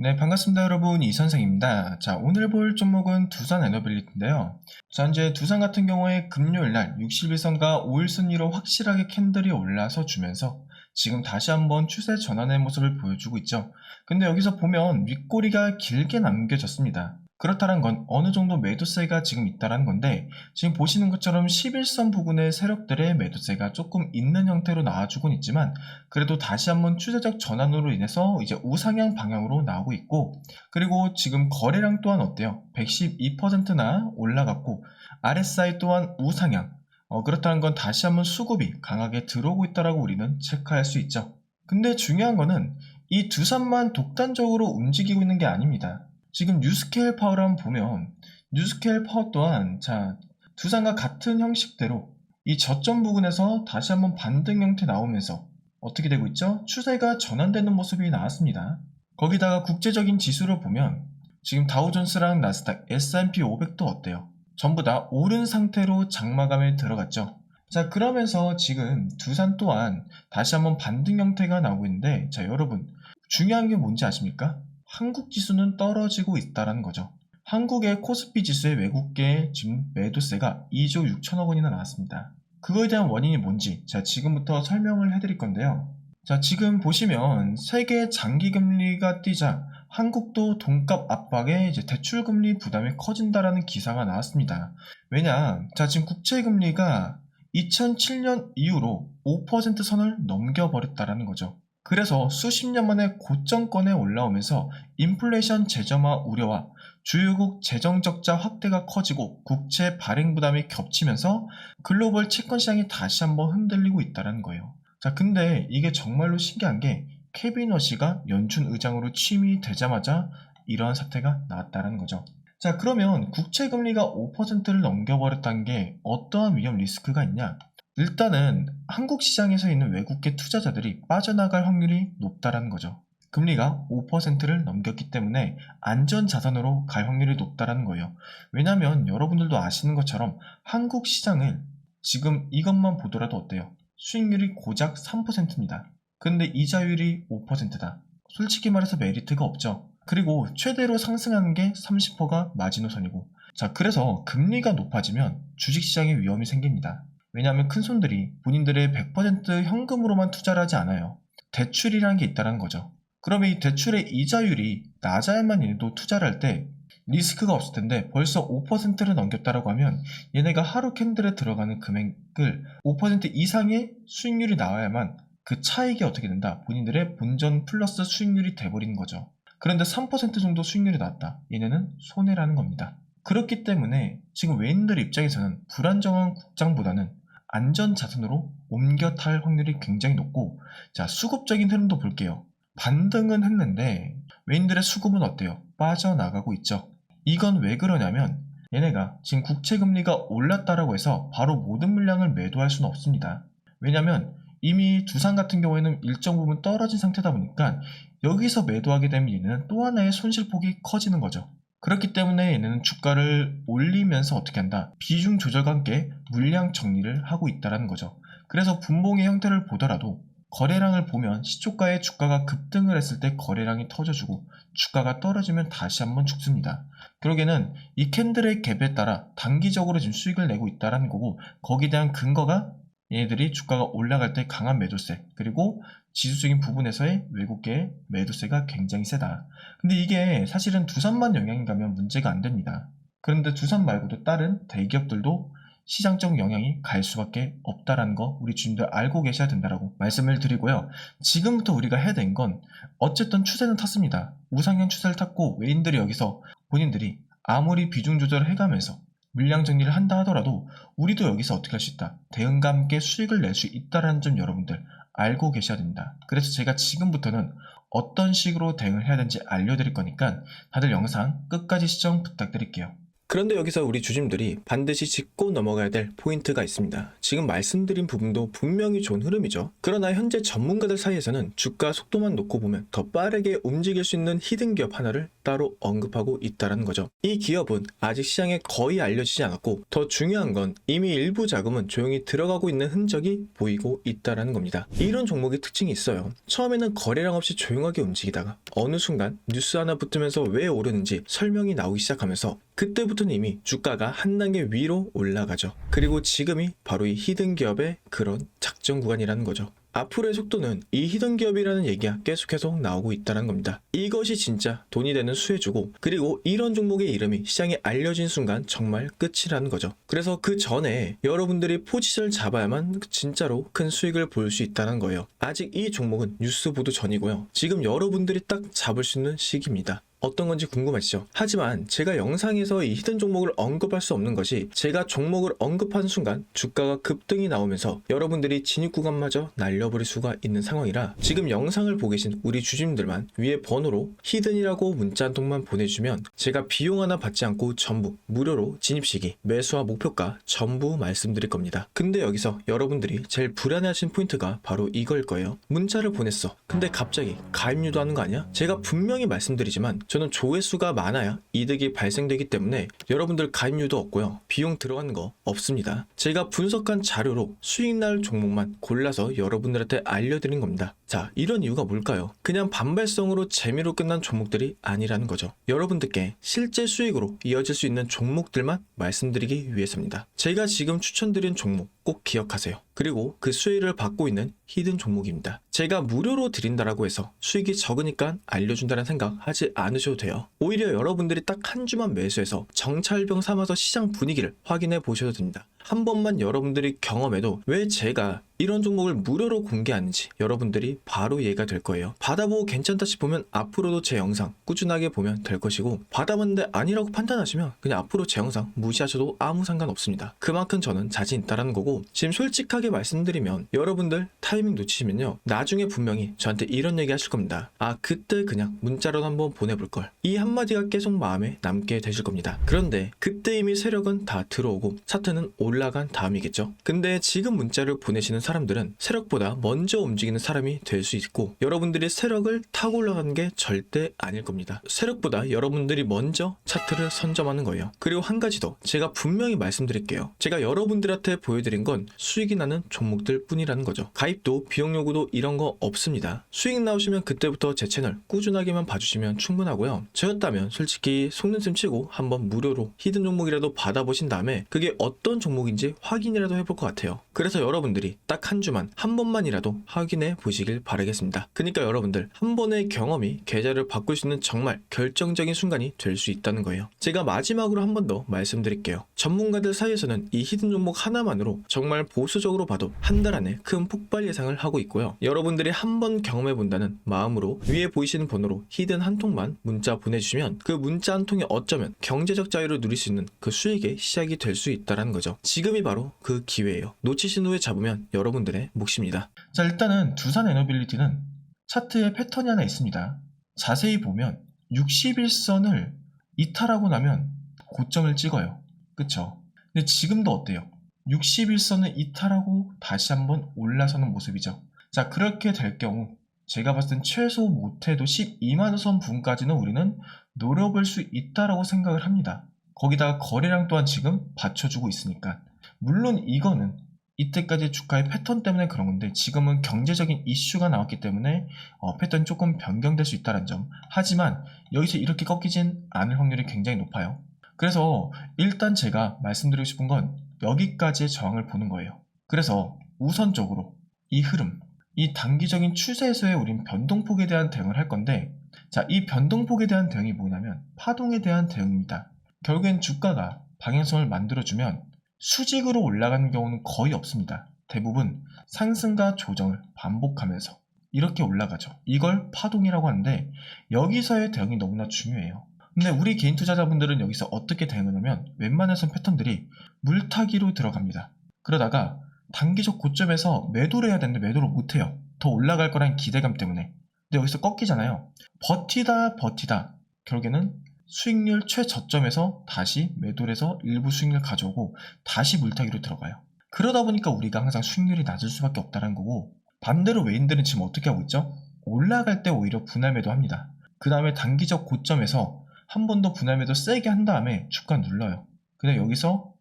네, 반갑습니다, 여러분. 이선생입니다. 자, 오늘 볼 종목은 두산 에너빌리티인데요. 자, 현재 두산 같은 경우에 금요일 날 61선과 5일선위로 확실하게 캔들이 올라서 주면서 지금 다시 한번 추세 전환의 모습을 보여주고 있죠. 근데 여기서 보면 윗꼬리가 길게 남겨졌습니다. 그렇다는 건 어느 정도 매도세가 지금 있다는 건데, 지금 보시는 것처럼 11선 부근의 세력들의 매도세가 조금 있는 형태로 나와주곤 있지만, 그래도 다시 한번 추세적 전환으로 인해서 이제 우상향 방향으로 나오고 있고, 그리고 지금 거래량 또한 어때요? 112%나 올라갔고, RSI 또한 우상향. 그렇다는 건 다시 한번 수급이 강하게 들어오고 있다라고 우리는 체크할 수 있죠. 근데 중요한 거는 이 두산만 독단적으로 움직이고 있는 게 아닙니다. 지금 뉴스케일 파워를 한번 보면 뉴스케일 파워 또한 두산과 같은 형식대로 이 저점 부근에서 다시 한번 반등 형태 나오면서 어떻게 되고 있죠? 추세가 전환되는 모습이 나왔습니다. 거기다가 국제적인 지수를 보면 지금 다우존스랑 나스닥, S&P 500도 어때요? 전부 다 오른 상태로 장마감에 들어갔죠. 자, 그러면서 지금 두산 또한 다시 한번 반등 형태가 나오고 있는데, 자, 여러분, 중요한 게 뭔지 아십니까? 한국 지수는 떨어지고 있다는 거죠. 한국의 코스피 지수의 외국계 지금 매도세가 2조 6천억 원이나 나왔습니다. 그거에 대한 원인이 뭔지 지금부터 설명을 해드릴 건데요. 자, 지금 보시면 세계 장기금리가 뛰자 한국도 돈값 압박에 이제 대출금리 부담이 커진다라는 기사가 나왔습니다. 왜냐? 지금 국채금리가 2007년 이후로 5% 선을 넘겨버렸다라는 거죠. 그래서 수십 년 만에 고점권에 올라오면서 인플레이션 재점화 우려와 주요국 재정 적자 확대가 커지고 국채 발행 부담이 겹치면서 글로벌 채권 시장이 다시 한번 흔들리고 있다는 거예요. 자, 근데 이게 정말로 신기한 게 케빈 워시가 연준 의장으로 취임되자마자 이러한 사태가 나왔다는 거죠. 자, 그러면 국채 금리가 5%를 넘겨버렸다는 게 어떠한 위험 리스크가 있냐? 일단은 한국 시장에서 있는 외국계 투자자들이 빠져나갈 확률이 높다라는 거죠. 금리가 5%를 넘겼기 때문에 안전 자산으로 갈 확률이 높다라는 거예요. 왜냐하면 여러분들도 아시는 것처럼 한국 시장을 지금 이것만 보더라도 어때요? 수익률이 고작 3%입니다. 근데 이자율이 5%다. 솔직히 말해서 메리트가 없죠. 그리고 최대로 상승하는 게 30%가 마지노선이고, 자, 그래서 금리가 높아지면 주식시장에 위험이 생깁니다. 왜냐하면 큰손들이 본인들의 100% 현금으로만 투자를 하지 않아요. 대출이라는 게 있다는 거죠. 그러면 이 대출의 이자율이 낮아야만 얘네도 투자를 할 때 리스크가 없을 텐데, 벌써 5%를 넘겼다라고 하면 얘네가 하루 캔들에 들어가는 금액을 5% 이상의 수익률이 나와야만 그 차익이 어떻게 된다? 본인들의 본전 플러스 수익률이 돼버리는 거죠. 그런데 3% 정도 수익률이 나왔다. 얘네는 손해라는 겁니다. 그렇기 때문에 지금 외인들 입장에서는 불안정한 국장보다는 안전 자산으로 옮겨 탈 확률이 굉장히 높고, 자, 수급적인 흐름도 볼게요. 반등은 했는데 외인들의 수급은 어때요? 빠져나가고 있죠. 이건 왜 그러냐면 얘네가 지금 국채금리가 올랐다라고 해서 바로 모든 물량을 매도할 수는 없습니다. 왜냐면 이미 두산 같은 경우에는 일정 부분 떨어진 상태다 보니까 여기서 매도하게 되면 얘네는 또 하나의 손실폭이 커지는 거죠. 그렇기 때문에 얘네는 주가를 올리면서 어떻게 한다? 비중 조절과 함께 물량 정리를 하고 있다는 거죠. 그래서 분봉의 형태를 보더라도 거래량을 보면 시초가에 주가가 급등을 했을 때 거래량이 터져주고 주가가 떨어지면 다시 한번 죽습니다. 결국에는 이 캔들의 갭에 따라 단기적으로 지금 수익을 내고 있다는 거고, 거기에 대한 근거가 얘네들이 주가가 올라갈 때 강한 매도세, 그리고 지수적인 부분에서의 외국계 매도세가 굉장히 세다. 근데 이게 사실은 두산만 영향인가면 문제가 안 됩니다. 그런데 두산 말고도 다른 대기업들도 시장적 영향이 갈 수밖에 없다라는 거 우리 주님들 알고 계셔야 된다라고 말씀을 드리고요. 지금부터 우리가 해야 되는 건 어쨌든 추세는 탔습니다. 우상향 추세를 탔고 외인들이 여기서 본인들이 아무리 비중 조절을 해가면서 물량 정리를 한다 하더라도 우리도 여기서 어떻게 할 수 있다. 대응과 함께 수익을 낼 수 있다라는 점 여러분들 알고 계셔야 됩니다. 그래서 제가 지금부터는 어떤 식으로 대응을 해야 되는지 알려드릴 거니까 다들 영상 끝까지 시청 부탁드릴게요. 그런데 여기서 우리 주심들이 반드시 짚고 넘어가야 될 포인트가 있습니다. 지금 말씀드린 부분도 분명히 좋은 흐름이죠. 그러나 현재 전문가들 사이에서는 주가 속도만 놓고 보면 더 빠르게 움직일 수 있는 히든 기업 하나를 따로 언급하고 있다는 거죠. 이 기업은 아직 시장에 거의 알려지지 않았고, 더 중요한 건 이미 일부 자금은 조용히 들어가고 있는 흔적이 보이고 있다는 겁니다. 이런 종목의 특징이 있어요. 처음에는 거래량 없이 조용하게 움직이다가 어느 순간 뉴스 하나 붙으면서 왜 오르는지 설명이 나오기 시작하면서 그때부터는 이미 주가가 한 단계 위로 올라가죠. 그리고 지금이 바로 이 히든 기업의 그런 작전 구간이라는 거죠. 앞으로의 속도는 이 히든 기업이라는 얘기가 계속해서 나오고 있다는 겁니다. 이것이 진짜 돈이 되는 수혜주고, 그리고 이런 종목의 이름이 시장에 알려진 순간 정말 끝이라는 거죠. 그래서 그 전에 여러분들이 포지션을 잡아야만 진짜로 큰 수익을 볼 수 있다는 거예요. 아직 이 종목은 뉴스 보도 전이고요. 지금 여러분들이 딱 잡을 수 있는 시기입니다. 어떤 건지 궁금하시죠? 하지만 제가 영상에서 이 히든 종목을 언급할 수 없는 것이, 제가 종목을 언급하는 순간 주가가 급등이 나오면서 여러분들이 진입 구간마저 날려버릴 수가 있는 상황이라, 지금 영상을 보고 계신 우리 주주님들만 위에 번호로 히든이라고 문자 한 통만 보내주면 제가 비용 하나 받지 않고 전부 무료로 진입 시기, 매수와 목표가 전부 말씀드릴 겁니다. 근데 여기서 여러분들이 제일 불안해하신 포인트가 바로 이걸 거예요. 문자를 보냈어. 근데 갑자기 가입 유도하는 거 아니야? 제가 분명히 말씀드리지만 저는 조회수가 많아야 이득이 발생되기 때문에 여러분들 가입료도 없고요. 비용 들어가는 거 없습니다. 제가 분석한 자료로 수익 날 종목만 골라서 여러분들한테 알려드린 겁니다. 자, 이런 이유가 뭘까요? 그냥 반발성으로 재미로 끝난 종목들이 아니라는 거죠. 여러분들께 실제 수익으로 이어질 수 있는 종목들만 말씀드리기 위해서입니다. 제가 지금 추천드린 종목 꼭 기억하세요. 그리고 그 수혜를 받고 있는 히든 종목입니다. 제가 무료로 드린다라고 해서 수익이 적으니까 알려준다는 생각 하지 않으셔도 돼요. 오히려 여러분들이 딱 한 주만 매수해서 정찰병 삼아서 시장 분위기를 확인해 보셔도 됩니다. 한 번만 여러분들이 경험해도 왜 제가 이런 종목을 무료로 공개하는지 여러분들이 바로 이해가 될 거예요. 받아보고 괜찮다 싶으면 앞으로도 제 영상 꾸준하게 보면 될 것이고, 받아봤는데 아니라고 판단하시면 그냥 앞으로 제 영상 무시하셔도 아무 상관없습니다. 그만큼 저는 자신 있다라는 거고, 지금 솔직하게 말씀드리면 여러분들 타이밍 놓치시면요, 나중에 분명히 저한테 이런 얘기 하실 겁니다. 아, 그때 그냥 문자로 한번 보내볼걸. 이 한마디가 계속 마음에 남게 되실 겁니다. 그런데 그때 이미 세력은 다 들어오고 차트는 올라간 다음이겠죠. 근데 지금 문자를 보내시는 사람들은 세력보다 먼저 움직이는 사람이 될 수 있고, 여러분들이 세력을 타고 올라가는 게 절대 아닐 겁니다. 세력보다 여러분들이 먼저 차트를 선점하는 거예요. 그리고 한 가지 더 제가 분명히 말씀드릴게요. 제가 여러분들한테 보여드린 건 수익이 나는 종목들 뿐이라는 거죠. 가입도 비용 요구도 이런 거 없습니다. 수익 나오시면 그때부터 제 채널 꾸준하게만 봐주시면 충분하고요. 저였다면 솔직히 속는셈 치고 한번 무료로 히든 종목이라도 받아보신 다음에 그게 어떤 종목인지 확인이라도 해볼 것 같아요. 그래서 여러분들이 딱 한 주만 한 번만이라도 확인해 보시길 바라겠습니다. 그러니까 여러분들 한 번의 경험이 계좌를 바꿀 수 있는 정말 결정적인 순간이 될 수 있다는 거예요. 제가 마지막으로 한 번 더 말씀드릴게요. 전문가들 사이에서는 이 히든 종목 하나만으로 정말 보수적으로 봐도 한 달 안에 큰 폭발 예상을 하고 있고요. 여러분들이 한 번 경험해 본다는 마음으로 위에 보이시는 번호로 히든 한 통만 문자 보내주시면 그 문자 한 통이 어쩌면 경제적 자유를 누릴 수 있는 그 수익의 시작이 될 수 있다는 거죠. 지금이 바로 그 기회예요. 놓치신 후에 잡으면 여러분들의 몫입니다. 자, 일단은 두산 에너빌리티는 차트에 패턴이 하나 있습니다. 자세히 보면 61선을 이탈하고 나면 고점을 찍어요. 그쵸? 근데 지금도 어때요? 61선을 이탈하고 다시 한번 올라서는 모습이죠. 자, 그렇게 될 경우 제가 봤을 땐 최소 못해도 12만원 부분까지는 우리는 노려볼 수 있다라고 생각을 합니다. 거기다가 거래량 또한 지금 받쳐주고 있으니까. 물론 이거는 이때까지 주가의 패턴 때문에 그런 건데, 지금은 경제적인 이슈가 나왔기 때문에 패턴이 조금 변경될 수 있다는 점. 하지만 여기서 이렇게 꺾이진 않을 확률이 굉장히 높아요. 그래서 일단 제가 말씀드리고 싶은 건 여기까지의 저항을 보는 거예요. 그래서 우선적으로 이 흐름, 이 단기적인 추세에서의 우린 변동폭에 대한 대응을 할 건데, 자, 이 변동폭에 대한 대응이 뭐냐면 파동에 대한 대응입니다. 결국엔 주가가 방향성을 만들어주면 수직으로 올라가는 경우는 거의 없습니다. 대부분 상승과 조정을 반복하면서 이렇게 올라가죠. 이걸 파동이라고 하는데, 여기서의 대응이 너무나 중요해요. 근데 우리 개인 투자자분들은 여기서 어떻게 대응하냐면 웬만해선 패턴들이 물타기로 들어갑니다. 그러다가 단기적 고점에서 매도를 해야 되는데 매도를 못해요. 더 올라갈 거라는 기대감 때문에. 근데 여기서 꺾이잖아요. 버티다 결국에는 수익률 최저점에서 다시 매도를 해서 일부 수익률 가져오고 다시 물타기로 들어가요. 그러다 보니까 우리가 항상 수익률이 낮을 수밖에 없다는 거고, 반대로 외인들은 지금 어떻게 하고 있죠? 올라갈 때 오히려 분할 매도합니다. 그 다음에 단기적 고점에서 한 번 더 분할 매도 세게 한 다음에 주가 눌러요. 그냥 여기서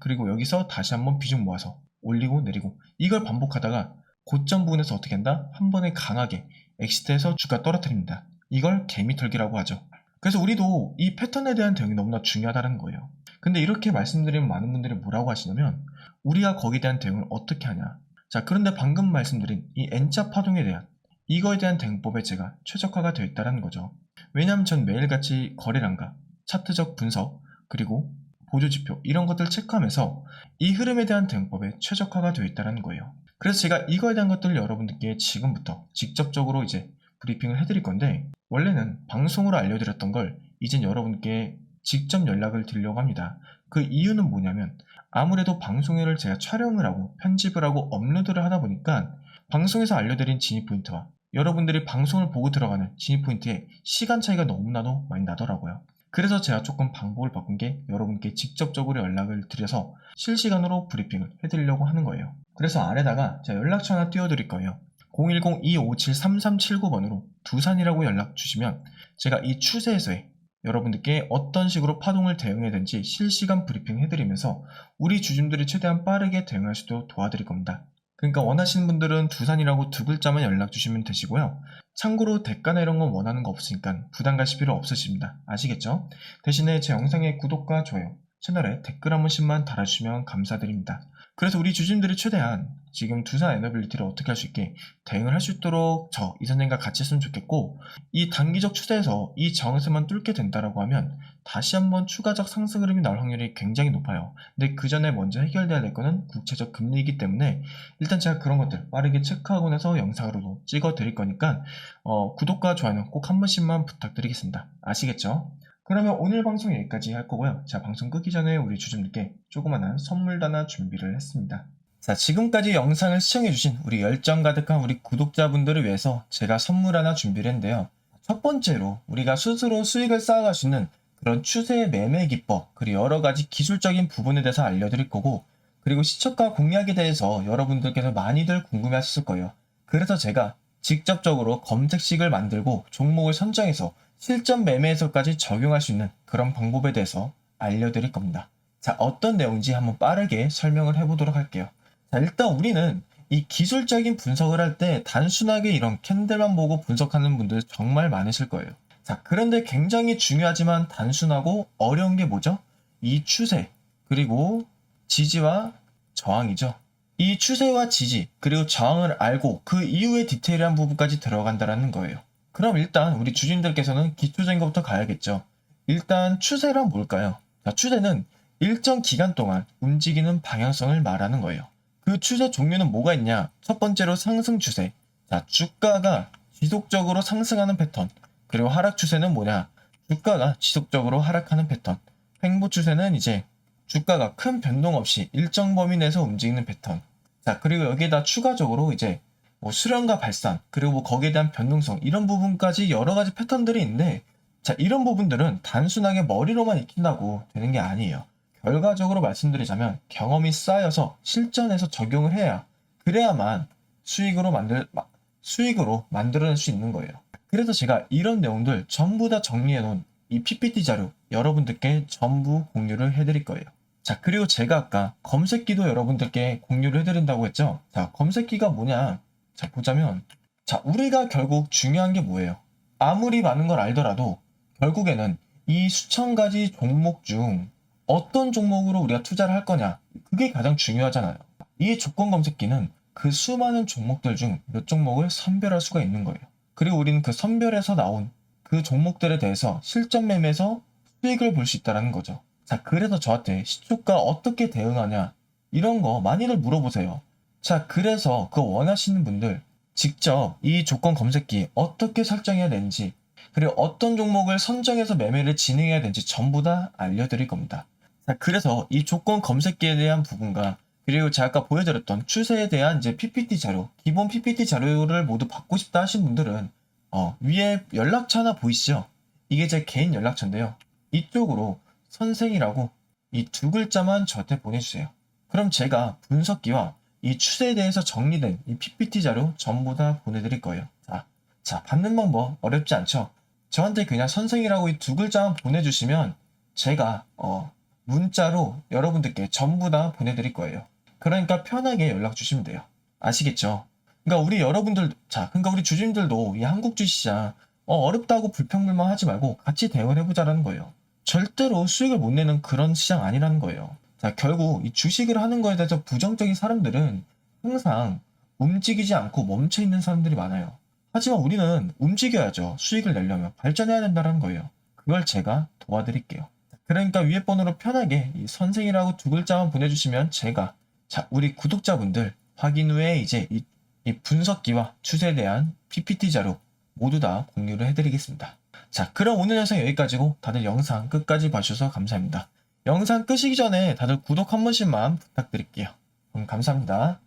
그리고 여기서 다시 한번 비중 모아서 올리고 내리고, 이걸 반복하다가 고점 부분에서 어떻게 한다? 한 번에 강하게 엑시트해서 주가 떨어뜨립니다. 이걸 개미털기라고 하죠. 그래서 우리도 이 패턴에 대한 대응이 너무나 중요하다는 거예요. 근데 이렇게 말씀드리면 많은 분들이 뭐라고 하시냐면, 우리가 거기에 대한 대응을 어떻게 하냐. 자, 그런데 방금 말씀드린 이 N자 파동에 대한 이거에 대한 대응법에 제가 최적화가 되어 있다는 거죠. 왜냐하면 전 매일같이 거래량과 차트적 분석, 그리고 보조지표 이런 것들 체크하면서 이 흐름에 대한 대응법에 최적화가 되어 있다는 거예요. 그래서 제가 이거에 대한 것들을 여러분들께 지금부터 직접적으로 이제 브리핑을 해드릴 건데, 원래는 방송으로 알려드렸던 걸 이젠 여러분께 직접 연락을 드리려고 합니다. 그 이유는 뭐냐면, 아무래도 방송회를 제가 촬영을 하고 편집을 하고 업로드를 하다 보니까 방송에서 알려드린 진입 포인트와 여러분들이 방송을 보고 들어가는 진입 포인트의 시간 차이가 너무나도 많이 나더라고요. 그래서 제가 조금 방법을 바꾼 게 여러분께 직접적으로 연락을 드려서 실시간으로 브리핑을 해드리려고 하는 거예요. 그래서 아래다가 제가 연락처 하나 띄워드릴 거예요. 010-257-3379번으로 두산이라고 연락 주시면 제가 이 추세에서의 여러분들께 어떤 식으로 파동을 대응해야 되는지 실시간 브리핑 해드리면서 우리 주주들이 최대한 빠르게 대응할 수 있도록 도와드릴 겁니다. 그러니까 원하시는 분들은 두산이라고 두 글자만 연락 주시면 되시고요. 참고로 대가나 이런 건 원하는 거 없으니까 부담 가실 필요 없으십니다. 아시겠죠? 대신에 제 영상에 구독과 좋아요, 채널에 댓글 한 번씩만 달아주시면 감사드립니다. 그래서 우리 주주님들이 최대한 지금 두산 에너빌리티를 어떻게 할 수 있게 대응을 할 수 있도록 이 선생님과 같이 했으면 좋겠고, 이 단기적 추세에서 이 저항선만 뚫게 된다라고 하면 다시 한번 추가적 상승 흐름이 나올 확률이 굉장히 높아요. 근데 그 전에 먼저 해결돼야 될 거는 국채적 금리이기 때문에 일단 제가 그런 것들 빠르게 체크하고 나서 영상으로도 찍어 드릴 거니까 구독과 좋아요는 꼭 한 번씩만 부탁드리겠습니다. 아시겠죠? 그러면 오늘 방송 여기까지 할 거고요. 자, 방송 끄기 전에 우리 주주님께 조그마한 선물도 하나 준비를 했습니다. 자, 지금까지 영상을 시청해주신 우리 열정 가득한 우리 구독자분들을 위해서 제가 선물 하나 준비를 했는데요. 첫 번째로 우리가 스스로 수익을 쌓아갈 수 있는 그런 추세의 매매 기법, 그리고 여러 가지 기술적인 부분에 대해서 알려드릴 거고, 그리고 시초가 공략에 대해서 여러분들께서 많이들 궁금해하셨을 거예요. 그래서 제가 직접적으로 검색식을 만들고 종목을 선정해서 실전 매매에서까지 적용할 수 있는 그런 방법에 대해서 알려드릴 겁니다. 자, 어떤 내용인지 한번 빠르게 설명을 해보도록 할게요. 자, 일단 우리는 이 기술적인 분석을 할 때 단순하게 이런 캔들만 보고 분석하는 분들 정말 많으실 거예요. 자, 그런데 굉장히 중요하지만 단순하고 어려운 게 뭐죠? 이 추세, 그리고 지지와 저항이죠. 이 추세와 지지, 그리고 저항을 알고 그 이후의 디테일한 부분까지 들어간다는 거예요. 그럼 일단 우리 주주님들께서는 기초적인 것부터 가야겠죠. 일단 추세란 뭘까요? 자, 추세는 일정 기간 동안 움직이는 방향성을 말하는 거예요. 그 추세 종류는 뭐가 있냐? 첫 번째로 상승 추세. 자, 주가가 지속적으로 상승하는 패턴. 그리고 하락 추세는 뭐냐? 주가가 지속적으로 하락하는 패턴. 횡보 추세는 이제 주가가 큰 변동 없이 일정 범위 내에서 움직이는 패턴. 자, 그리고 여기에다 추가적으로 이제 수렴과 발산, 그리고 거기에 대한 변동성, 이런 부분까지 여러 가지 패턴들이 있는데, 자, 이런 부분들은 단순하게 머리로만 익힌다고 되는 게 아니에요. 결과적으로 말씀드리자면 경험이 쌓여서 실전에서 적용을 해야, 그래야만 수익으로 만들어낼 수 있는 거예요. 그래서 제가 이런 내용들 전부 다 정리해 놓은 이 PPT 자료 여러분들께 전부 공유를 해드릴 거예요. 자, 그리고 제가 아까 검색기도 여러분들께 공유를 해드린다고 했죠. 자, 검색기가 뭐냐? 자, 보자면, 자, 우리가 결국 중요한 게 뭐예요? 아무리 많은 걸 알더라도 결국에는 이 수천 가지 종목 중 어떤 종목으로 우리가 투자를 할 거냐, 그게 가장 중요하잖아요. 이 조건 검색기는 그 수많은 종목들 중 몇 종목을 선별할 수가 있는 거예요. 그리고 우리는 그 선별에서 나온 그 종목들에 대해서 실전 매매에서 수익을 볼 수 있다는 거죠. 자, 그래서 저한테 시초가 어떻게 대응하냐, 이런 거 많이들 물어보세요. 자, 그래서 그거 원하시는 분들 직접 이 조건 검색기 어떻게 설정해야 되는지, 그리고 어떤 종목을 선정해서 매매를 진행해야 되는지 전부 다 알려드릴 겁니다. 자, 그래서 이 조건 검색기에 대한 부분과, 그리고 제가 아까 보여드렸던 추세에 대한 이제 PPT 자료, 기본 PPT 자료를 모두 받고 싶다 하신 분들은 위에 연락처 하나 보이시죠? 이게 제 개인 연락처인데요. 이쪽으로 선생이라고 이 두 글자만 저한테 보내주세요. 그럼 제가 분석기와 이 추세에 대해서 정리된 이 PPT 자료 전부 다 보내드릴 거예요. 자, 받는 방법 어렵지 않죠? 저한테 그냥 선생이라고 이 두 글자만 보내주시면 제가 문자로 여러분들께 전부 다 보내드릴 거예요. 그러니까 편하게 연락 주시면 돼요. 아시겠죠? 그러니까 우리 주주님들도 이 한국 주식시장 어렵다고 불평불만 하지 말고 같이 대응을 해보자라는 거예요. 절대로 수익을 못 내는 그런 시장 아니라는 거예요. 자, 결국 이 주식을 하는 거에 대해서 부정적인 사람들은 항상 움직이지 않고 멈춰 있는 사람들이 많아요. 하지만 우리는 움직여야죠. 수익을 내려면 발전해야 된다는 거예요. 그걸 제가 도와드릴게요. 그러니까 위에 번호로 편하게 이 선생이라고 두 글자만 보내주시면 제가 우리 구독자분들 확인 후에 이제 이 분석기와 추세에 대한 PPT 자료 모두 다 공유를 해드리겠습니다. 자, 그럼 오늘 영상 여기까지고 다들 영상 끝까지 봐주셔서 감사합니다. 영상 끄시기 전에 다들 구독 한 번씩만 부탁드릴게요. 그럼 감사합니다.